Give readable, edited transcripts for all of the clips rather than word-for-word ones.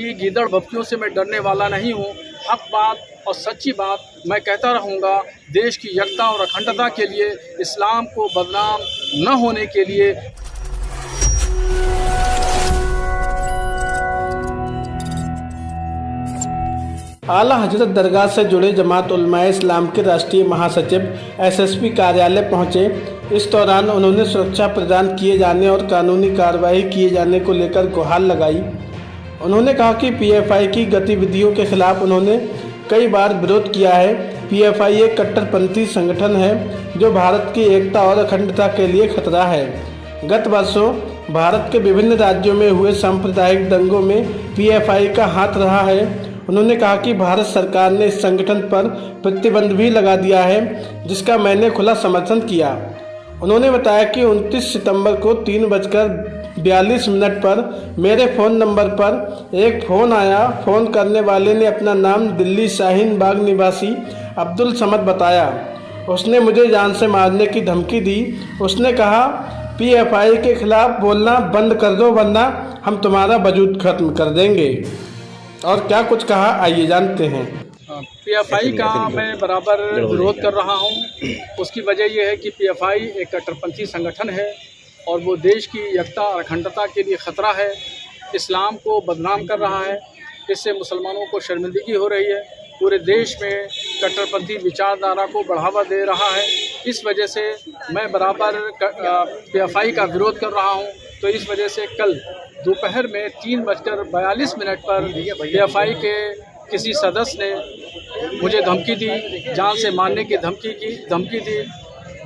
कि गीदड़ भभकियों से मैं डरने वाला नहीं हूँ। हक बात और सच्ची बात मैं कहता रहूँगा। देश की एकता और अखंडता के लिए, इस्लाम को बदनाम न होने के लिए। आला हजरत दरगाह से जुड़े जमात उलमाए इस्लाम के राष्ट्रीय महासचिव एसएसपी कार्यालय पहुंचे। इस दौरान उन्होंने सुरक्षा प्रदान किए जाने और कानूनी कार्रवाई किए जाने को लेकर गुहार लगाई। उन्होंने कहा कि पीएफआई की गतिविधियों के खिलाफ उन्होंने कई बार विरोध किया है। पीएफआई एक कट्टरपंथी संगठन है जो भारत की एकता और अखंडता के लिए खतरा है। गत वर्षों भारत के विभिन्न राज्यों में हुए सांप्रदायिक दंगों में पीएफआई का हाथ रहा है। उन्होंने कहा कि भारत सरकार ने इस संगठन पर प्रतिबंध भी लगा दिया है, जिसका मैंने खुला समर्थन किया। उन्होंने बताया कि 29 सितंबर को 3:42 पर मेरे फ़ोन नंबर पर एक फ़ोन आया। फ़ोन करने वाले ने अपना नाम दिल्ली शाहीन बाग निवासी अब्दुल समद बताया। उसने मुझे जान से मारने की धमकी दी। उसने कहा, पीएफआई के खिलाफ बोलना बंद कर दो, वरना हम तुम्हारा वजूद खत्म कर देंगे। और क्या कुछ कहा, आइए जानते हैं। पीएफआई का मैं बराबर विरोध कर रहा हूं। उसकी वजह यह है कि पीएफआई एक कट्टरपंथी संगठन है और वो देश की एकता और अखंडता के लिए ख़तरा है। इस्लाम को बदनाम कर रहा है। इससे मुसलमानों को शर्मिंदगी हो रही है। पूरे देश में कट्टरपंथी विचारधारा को बढ़ावा दे रहा है। इस वजह से मैं बराबर पीएफआई का विरोध कर रहा हूं। तो इस वजह से कल दोपहर में 3:42 पर पीएफआई के किसी सदस्य ने मुझे धमकी दी, जान से मारने की धमकी दी।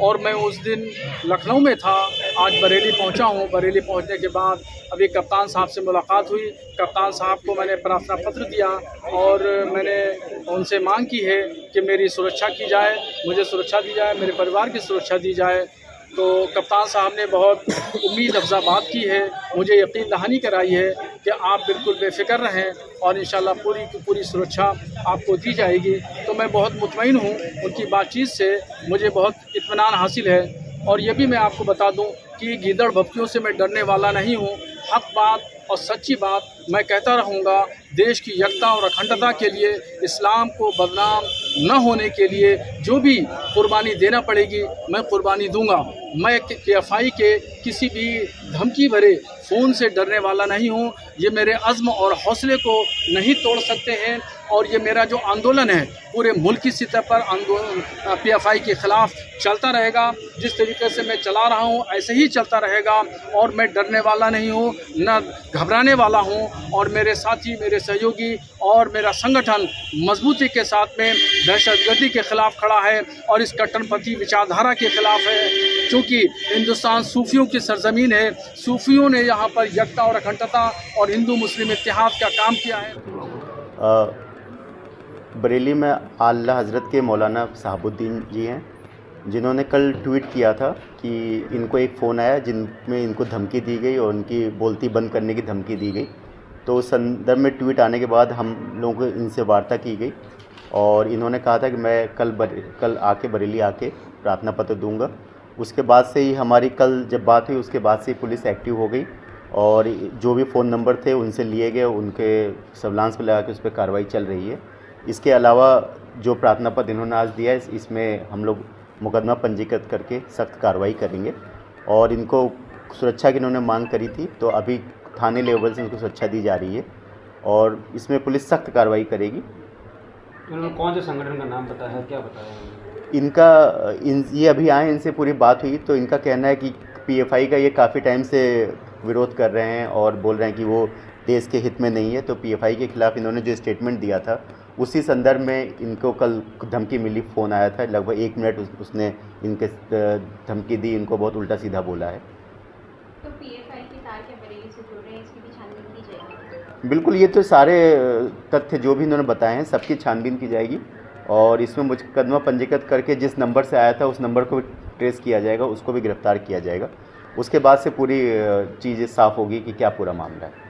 और मैं उस दिन लखनऊ में था, आज बरेली पहुंचा हूं। बरेली पहुंचने के बाद अभी कप्तान साहब से मुलाकात हुई। कप्तान साहब को मैंने प्रार्थना पत्र दिया और मैंने उनसे मांग की है कि मेरी सुरक्षा की जाए, मुझे सुरक्षा दी जाए, मेरे परिवार की सुरक्षा दी जाए। तो कप्तान साहब ने बहुत उम्मीद अफ़ज़ा बात की है, मुझे यकीन दहानी कराई है कि आप बिल्कुल बेफिक्र रहें और इंशाल्लाह पूरी की पूरी सुरक्षा आपको दी जाएगी। तो मैं बहुत मुतमईन हूँ। उनकी बातचीत से मुझे बहुत इत्मीनान हासिल है। और ये भी मैं आपको बता दूँ कि गीदड़ भभकियों से मैं डरने वाला नहीं हूँ। हक बात और सच्ची बात मैं कहता रहूँगा। देश की एकता और अखंडता के लिए, इस्लाम को बदनाम न होने के लिए जो भी कुर्बानी देना पड़ेगी मैं कुर्बानी दूंगा। मैं पीएफआई के किसी भी धमकी भरे फ़ोन से डरने वाला नहीं हूँ। ये मेरे अज़्म और हौसले को नहीं तोड़ सकते हैं। और ये मेरा जो आंदोलन है पूरे मुल्क की सतह पर पीएफआई के ख़िलाफ़ चलता रहेगा। जिस तरीके से मैं चला रहा हूँ ऐसे ही चलता रहेगा। और मैं डरने वाला नहीं हूँ, न घबराने वाला हूँ। और मेरे साथी, मेरे सहयोगी और मेरा संगठन मजबूती के साथ में दहशतगर्दी के ख़िलाफ़ खड़ा है और इस कट्टरपंथी विचारधारा के ख़िलाफ़ है। क्योंकि हिंदुस्तान सूफियों की सरज़मीन है। सूफियों ने यहाँ पर एकता और अखंडता और हिंदू मुस्लिम इत्तेहाद का काम किया है। बरेली में आला हज़रत के मौलाना साहबुद्दीन जी हैं, जिन्होंने कल ट्वीट किया था कि इनको एक फ़ोन आया जिनमें इनको धमकी दी गई और उनकी बोलती बंद करने की धमकी दी गई। तो उस संदर्भ में ट्वीट आने के बाद हम लोगों को इनसे वार्ता की गई और इन्होंने कहा था कि मैं कल आके बरेली आके प्रार्थना पत्र दूंगा। उसके बाद से ही हमारी कल जब बात हुई उसके बाद से ही पुलिस एक्टिव हो गई और जो भी फ़ोन नंबर थे उनसे लिए गए, उनके सर्विलांस पर लगा के उस पर कार्रवाई चल रही है। इसके अलावा जो प्रार्थना पत्र इन्होंने आज दिया है, इसमें हम लोग मुकदमा पंजीकृत करके सख्त कार्रवाई करेंगे। और इनको सुरक्षा की इन्होंने मांग करी थी, तो अभी थाने लेवल से इनको सुरक्षा दी जा रही है और इसमें पुलिस सख्त कार्रवाई करेगी। इन्होंने कौन से संगठन का नाम बताया, क्या बताया? ये अभी आए, इनसे पूरी बात हुई तो इनका कहना है कि पीएफआई का ये काफ़ी टाइम से विरोध कर रहे हैं और बोल रहे हैं कि वो देश के हित में नहीं है। तो पीएफआई के ख़िलाफ़ इन्होंने जो स्टेटमेंट दिया था उसी संदर्भ में इनको कल धमकी मिली, फ़ोन आया था। लगभग 1 मिनट उसने इनके धमकी दी, इनको बहुत उल्टा सीधा बोला है। तो पीएफआई के तार क्या बरेली से जुड़ रहे हैं, इसकी भी छानबीन की जाएगी? बिल्कुल, ये तो सारे तथ्य जो भी इन्होंने बताए हैं सबकी छानबीन की जाएगी और इसमें मुकदमा पंजीकृत करके जिस नंबर से आया था उस नंबर को भी ट्रेस किया जाएगा, उसको भी गिरफ्तार किया जाएगा। उसके बाद से पूरी चीज़ें साफ़ होगी कि क्या पूरा मामला है।